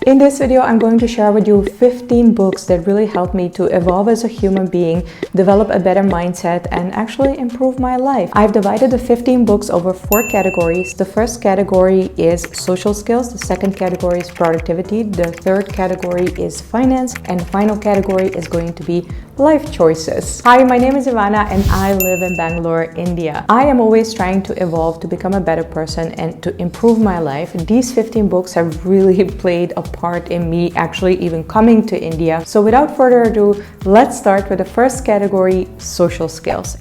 In this video, I'm going to share with you 15 books that really helped me to evolve as a human being, develop a better mindset, and actually improve my life. I've divided the 15 books over 4 categories. The first category is social skills, the second category is productivity, the third category is finance, and the final category is going to be life choices. Hi, my name is Ivana and I live in Bangalore, India. I am always trying to evolve to become a better person and to improve my life. These 15 books have really played a part in me actually even coming to India. So without further ado, let's start with the first category, social skills.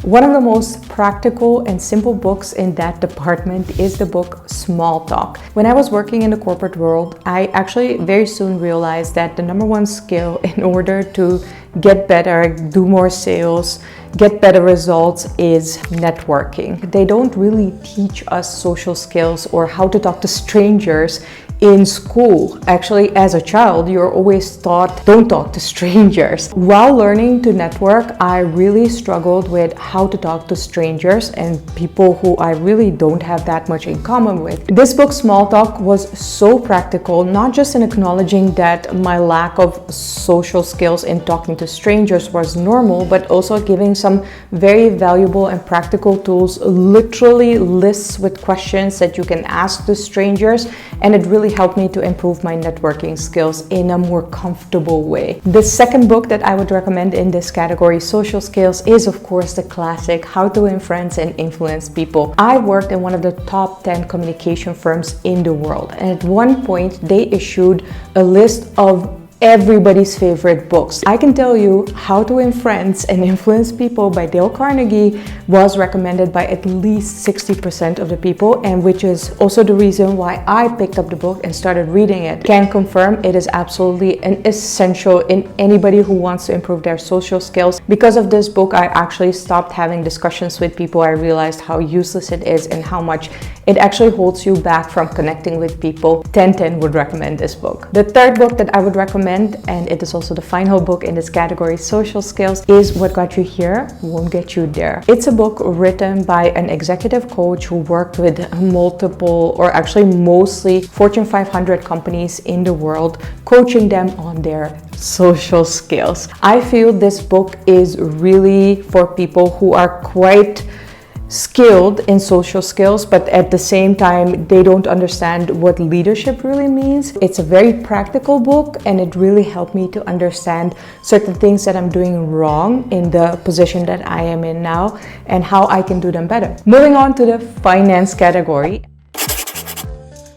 One of the most practical and simple books in that department is the book Small Talk. When I was working in the corporate world, I actually very soon realized that the number one skill in order to get better, do more sales, get better results is networking. They don't really teach us social skills or how to talk to strangers in school. Actually, as a child, you're always taught, don't talk to strangers. While learning to network, I really struggled with how to talk to strangers and people who I really don't have that much in common with. This book, Small Talk, was so practical, not just in acknowledging that my lack of social skills in talking to strangers was normal, but also giving some very valuable and practical tools, literally lists with questions that you can ask the strangers, and it really helped me to improve my networking skills in a more comfortable way. The second book that I would recommend in this category, social skills, is of course the classic How to Win Friends and Influence People. I worked in one of the top 10 communication firms in the world, and at one point they issued a list of everybody's favorite books. I can tell you How to Win Friends and Influence People by Dale Carnegie was recommended by at least 60% of the people, and which is also the reason why I picked up the book and started reading it. Can confirm it is absolutely an essential in anybody who wants to improve their social skills. Because of this book, I actually stopped having discussions with people. I realized how useless it is and how much it actually holds you back from connecting with people. 10/10 would recommend this book. The third book that I would recommend, and it is also the final book in this category, social skills, is What Got You Here Won't Get You There. It's a book written by an executive coach who worked with multiple, or actually mostly, Fortune 500 companies in the world, coaching them on their social skills. I feel this book is really for people who are quite skilled in social skills, but at the same time they don't understand what leadership really means. It's a very practical book, and it really helped me to understand certain things that I'm doing wrong in the position that I am in now and how I can do them better. Moving on to the finance category.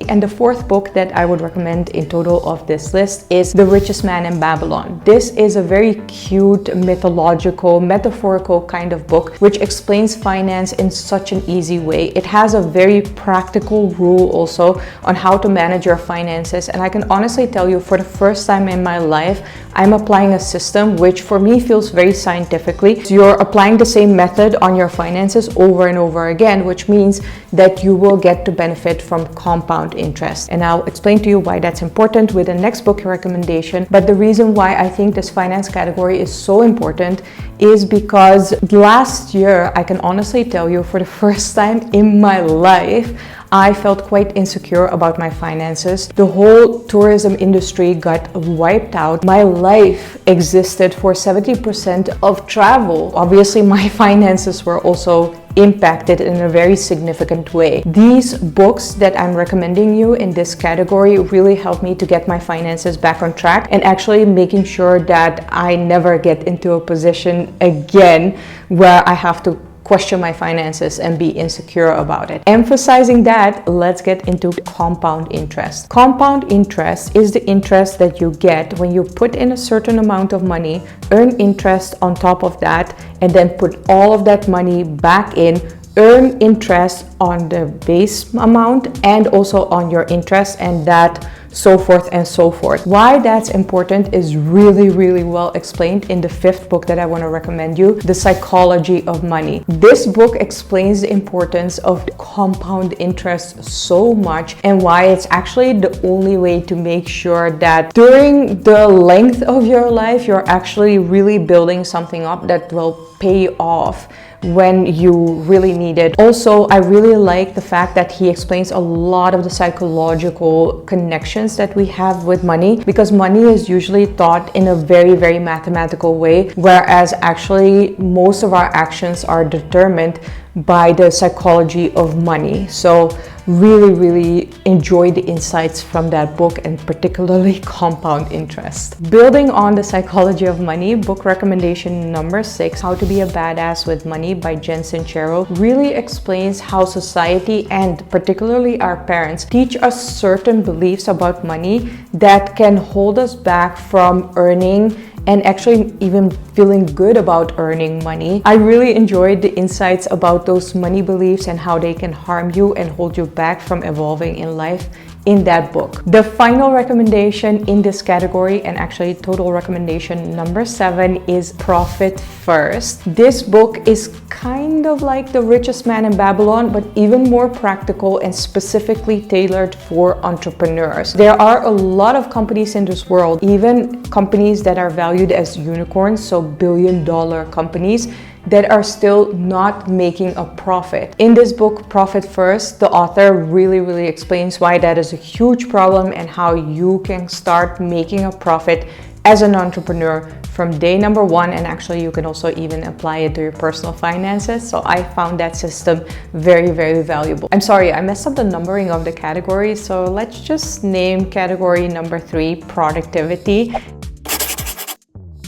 And the fourth book that I would recommend in total of this list is The Richest Man in Babylon. This is a very cute, mythological, metaphorical kind of book which explains finance in such an easy way. It has a very practical rule also on how to manage your finances, and I can honestly tell you, for the first time in my life, I'm applying a system which for me feels very scientifically. So you're applying the same method on your finances over and over again, which means that you will get to benefit from compound interest. And I'll explain to you why that's important with the next book recommendation. But the reason why I think this finance category is so important is because last year, I can honestly tell you, for the first time in my life, I felt quite insecure about my finances. The whole tourism industry got wiped out. My life existed for 70% of travel. Obviously, my finances were also impacted in a very significant way. These books that I'm recommending you in this category really helped me to get my finances back on track, and actually making sure that I never get into a position again where I have to question my finances and be insecure about it. Emphasizing that, let's get into compound interest. Compound interest is the interest that you get when you put in a certain amount of money, earn interest on top of that, and then put all of that money back in, earn interest on the base amount and also on your interest, and that so forth and so forth. Why that's important is really well explained in the fifth book that I want to recommend you, The Psychology of Money. This book explains the importance of compound interest so much, and why it's actually the only way to make sure that during the length of your life, you're actually really building something up that will pay off when you really need it. Also, I really like the fact that he explains a lot of the psychological connections that we have with money, because money is usually thought in a very mathematical way, whereas actually most of our actions are determined by the psychology of money. So really enjoy the insights from that book, and particularly compound interest. Building on the psychology of money, book recommendation number 6, How to Be a Badass with Money by Jen Sincero, really explains how society and particularly our parents teach us certain beliefs about money that can hold us back from earning and actually even feeling good about earning money. I really enjoyed the insights about those money beliefs and how they can harm you and hold you back from evolving in life in that book. The final recommendation in this category, and actually total recommendation number 7, is Profit First. This book is kind of like The Richest Man in Babylon, but even more practical and specifically tailored for entrepreneurs. There are a lot of companies in this world, even companies that are valued as unicorns, so billion-dollar companies, that are still not making a profit. In this book, Profit First, the author really explains why that is a huge problem and how you can start making a profit as an entrepreneur from day number 1, and actually you can also even apply it to your personal finances. So I found that system very valuable. I'm sorry, I messed up the numbering of the categories, so let's just name category number 3, Productivity.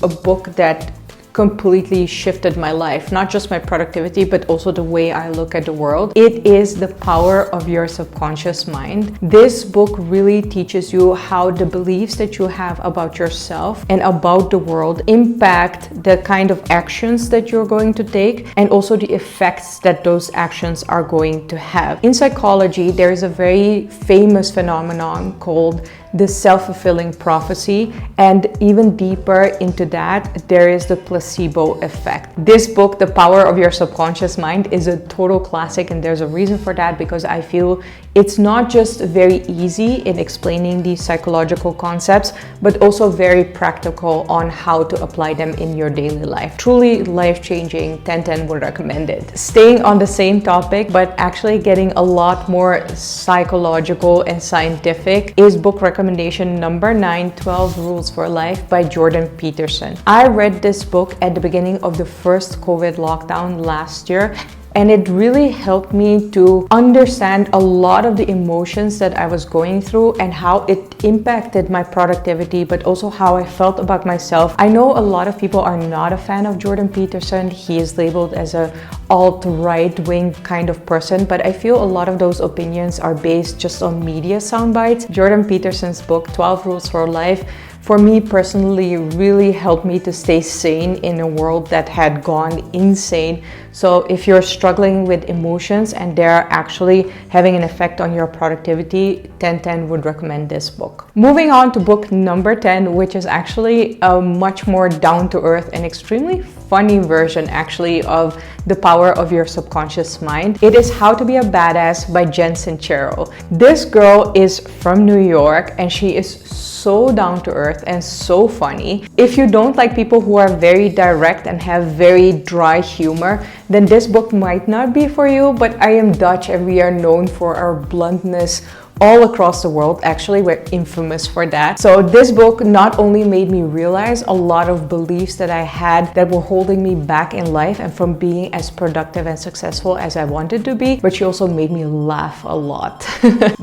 A book that completely shifted my life, not just my productivity, but also the way I look at the world. It is The Power of Your Subconscious Mind. This book really teaches you how the beliefs that you have about yourself and about the world impact the kind of actions that you're going to take, and also the effects that those actions are going to have. In psychology, there is a very famous phenomenon called the self-fulfilling prophecy, and even deeper into that, there is the placebo effect. This book, The Power of Your Subconscious Mind, is a total classic, and there's a reason for that, because I feel it's not just very easy in explaining these psychological concepts, but also very practical on how to apply them in your daily life. Truly life-changing, 10/10 would recommend it. Staying on the same topic, but actually getting a lot more psychological and scientific, is book recommendation number 9, 12 Rules for Life by Jordan Peterson. I read this book at the beginning of the first COVID lockdown last year, and it really helped me to understand a lot of the emotions that I was going through and how it impacted my productivity, but also how I felt about myself. I know a lot of people are not a fan of Jordan Peterson. He is labeled as a alt-right wing kind of person, but I feel a lot of those opinions are based just on media sound bites. Jordan Peterson's book, 12 Rules for Life, for me personally, really helped me to stay sane in a world that had gone insane. So if you're struggling with emotions and they're actually having an effect on your productivity, 10/10 would recommend this book. Moving on to book number 10, which is actually a much more down-to-earth and extremely funny version actually of The Power of Your Subconscious Mind. It is How to Be a Badass by Jen Sincero. This girl is from New York, and she is so down to earth and so funny. If you don't like people who are very direct and have very dry humor, then this book might not be for you, but I am Dutch and we are known for our bluntness all across the world. Actually, we're infamous for that. So this book not only made me realize a lot of beliefs that I had that were holding me back in life and from being as productive and successful as I wanted to be, but she also made me laugh a lot.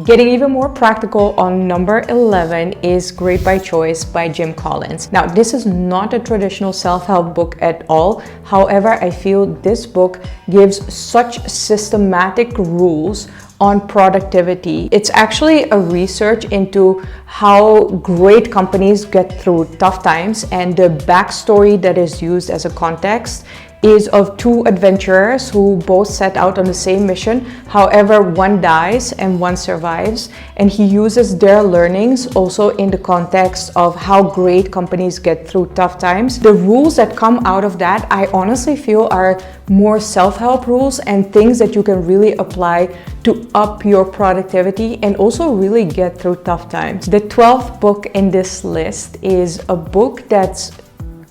Getting even more practical on number 11 is Great by Choice by Jim Collins. Now, this is not a traditional self-help book at all. However, I feel this book gives such systematic rules on productivity. It's actually a research into how great companies get through tough times, and the backstory that is used as a context is of two adventurers who both set out on the same mission. However, one dies and one survives, and he uses their learnings also in the context of how great companies get through tough times. The rules that come out of that, I honestly feel, are more self-help rules and things that you can really apply to up your productivity and also really get through tough times. The 12th book in this list is a book that's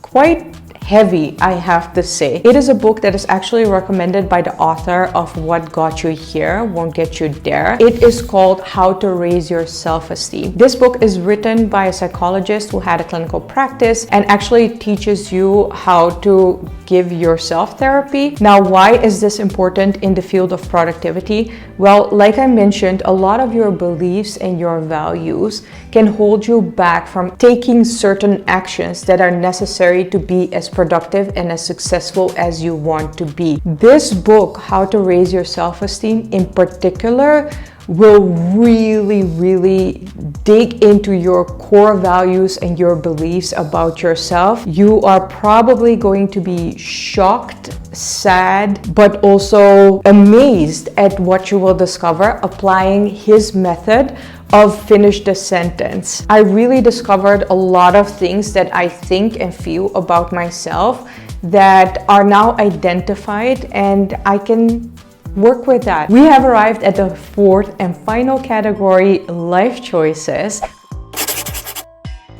quite heavy, I have to say. It is a book that is actually recommended by the author of What Got You Here Won't Get You There. It is called How to Raise Your Self-Esteem. This book is written by a psychologist who had a clinical practice and actually teaches you how to give yourself therapy. Now, why is this important in the field of productivity? Well, like I mentioned, a lot of your beliefs and your values can hold you back from taking certain actions that are necessary to be as productive and as successful as you want to be. This book, How to Raise Your Self-Esteem in particular, will really dig into your core values and your beliefs about yourself. You are probably going to be shocked, sad, but also amazed at what you will discover applying his method of finish the sentence. I really discovered a lot of things that I think and feel about myself that are now identified, and I can work with that. We have arrived at the fourth and final category, life choices.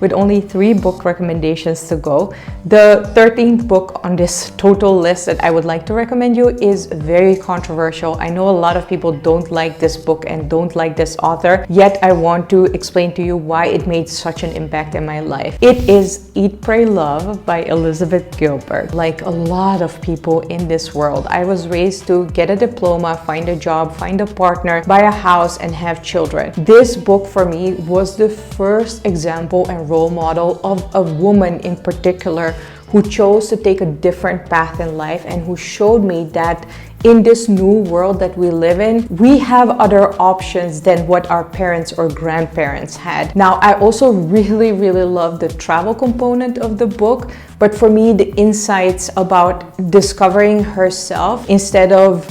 With only 3 book recommendations to go. The 13th book on this total list that I would like to recommend you is very controversial. I know a lot of people don't like this book and don't like this author, yet I want to explain to you why it made such an impact in my life. It is Eat, Pray, Love by Elizabeth Gilbert. Like a lot of people in this world, I was raised to get a diploma, find a job, find a partner, buy a house, and have children. This book for me was the first example and role model of a woman in particular who chose to take a different path in life and who showed me that in this new world that we live in, we have other options than what our parents or grandparents had. Now, I also really love the travel component of the book, but for me, the insights about discovering herself instead of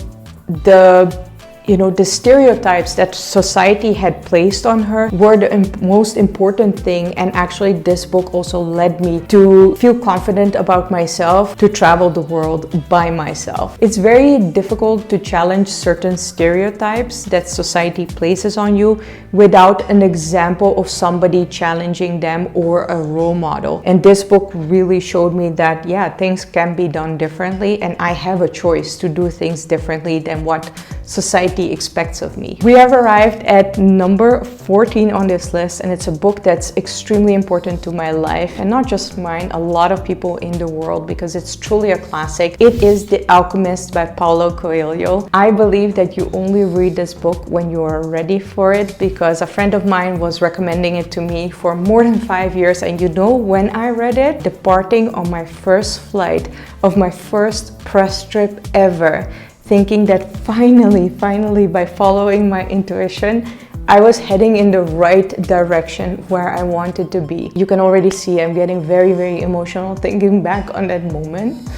the stereotypes that society had placed on her were the most important thing. And actually this book also led me to feel confident about myself, to travel the world by myself. It's very difficult to challenge certain stereotypes that society places on you without an example of somebody challenging them or a role model. And this book really showed me that, yeah, things can be done differently and I have a choice to do things differently than what society expects of me. We have arrived at number 14 on this list, and it's a book that's extremely important to my life, and not just mine, a lot of people in the world, because it's truly a classic. It is The Alchemist by Paulo Coelho. I believe that you only read this book when you are ready for it, because a friend of mine was recommending it to me for more than 5 years, and when I read it, departing on my first flight of my first press trip ever, thinking that finally, by following my intuition, I was heading in the right direction where I wanted to be. You can already see I'm getting very emotional thinking back on that moment,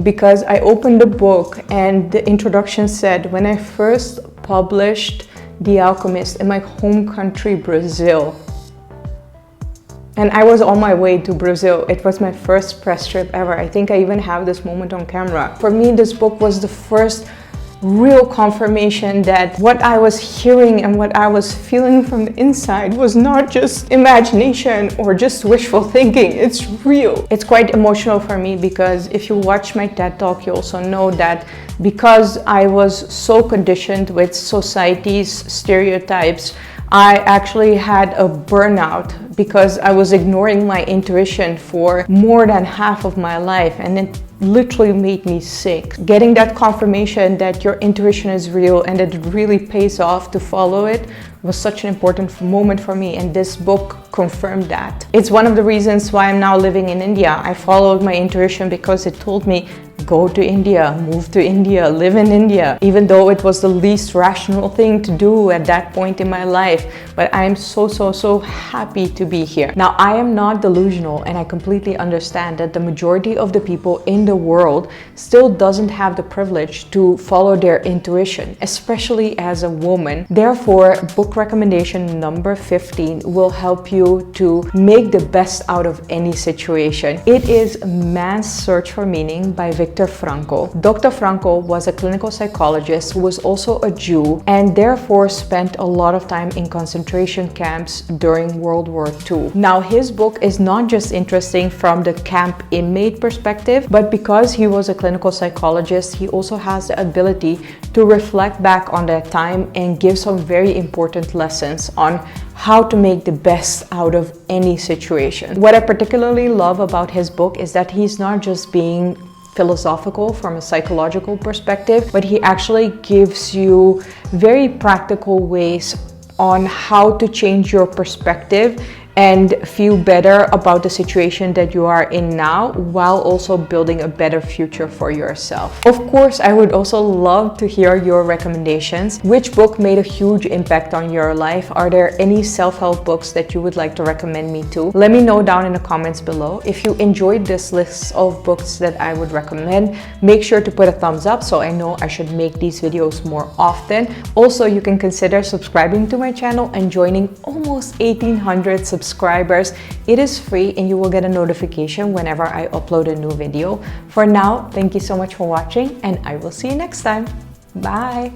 because I opened the book and the introduction said, when I first published The Alchemist in my home country, Brazil. And I was on my way to Brazil. It was my first press trip ever. I think I even have this moment on camera. For me, this book was the first real confirmation that what I was hearing and what I was feeling from the inside was not just imagination or just wishful thinking. It's real. It's quite emotional for me, because if you watch my TED Talk, you also know that because I was so conditioned with society's stereotypes, I actually had a burnout because I was ignoring my intuition for more than half of my life, and it literally made me sick. Getting that confirmation that your intuition is real and that it really pays off to follow it was such an important moment for me, and this book confirmed that. It's one of the reasons why I'm now living in India. I followed my intuition because it told me, go to India, move to India, live in India, even though it was the least rational thing to do at that point in my life. But I am so happy to be here. Now, I am not delusional, and I completely understand that the majority of the people in the world still doesn't have the privilege to follow their intuition, especially as a woman. Therefore, book recommendation number 15 will help you to make the best out of any situation. It is Man's Search for Meaning by Viktor Frankl. Dr. Frankl was a clinical psychologist who was also a Jew and therefore spent a lot of time in concentration camps during World War II. Now, his book is not just interesting from the camp inmate perspective, but because he was a clinical psychologist, he also has the ability to reflect back on that time and give some very important lessons on how to make the best out of any situation. What I particularly love about his book is that he's not just being philosophical from a psychological perspective, but he actually gives you very practical ways on how to change your perspective and feel better about the situation that you are in now, while also building a better future for yourself. Of course, I would also love to hear your recommendations. Which book made a huge impact on your life? Are there any self-help books that you would like to recommend me to? Let me know down in the comments below. If you enjoyed this list of books that I would recommend, make sure to put a thumbs up so I know I should make these videos more often. Also, you can consider subscribing to my channel and joining almost 1,800 subscribers. It is free and you will get a notification whenever I upload a new video. For now, thank you so much for watching and I will see you next time. Bye!